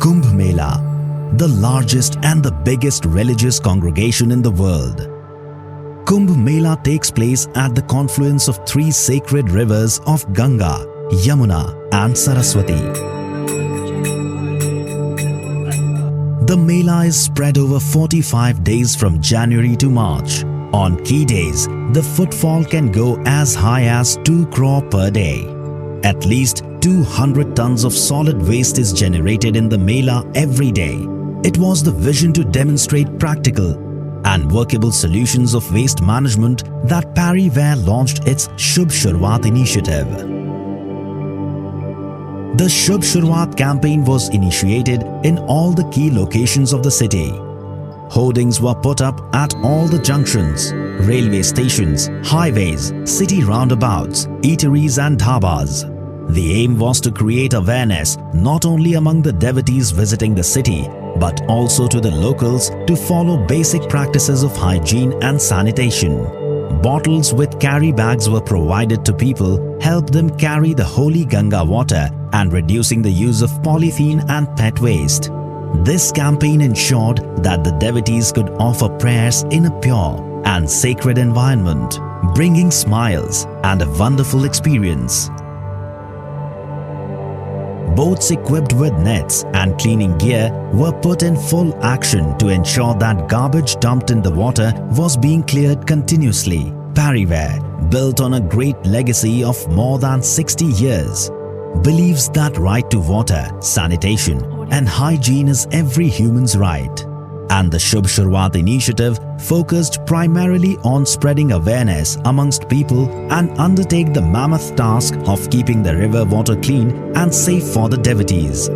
KumbhMela, the largest and the biggest religious congregation in the world. KumbhMela takes place at the confluence of three sacred rivers of Ganga, Yamuna and Saraswati. The Mela is spread over 45 days from January to March. On key days, the footfall can go as high as 2 crore per day. At least 200 tons of solid waste is generated in the Mela every day. It was the vision to demonstrate practical and workable solutions of waste management that Parryware launched its Shuruwat initiative. The Shuruwat campaign was initiated in all the key locations of the city. Hoardings were put up at all the junctions, railway stations, highways, city roundabouts, eateries and dhabas. The aim was to create awareness not only among the devotees visiting the city, but also to the locals to follow basic practices of hygiene and sanitation. Bottles with carry bags were provided to people, helped them carry the holy Ganga water and reducing the use of polythene and pet waste. This campaign ensured that the devotees could offer prayers in a pure and sacred environment, bringing smiles and a wonderful experience. Boats equipped with nets and cleaning gear were put in full action to ensure that garbage dumped in the water was being cleared continuously. Parryware, built on a great legacy of more than 60 years, believes that right to water, sanitation and hygiene is every human's right. And the Shuruwat initiative focused primarily on spreading awareness amongst people and undertake the mammoth task of keeping the river water clean and safe for the devotees.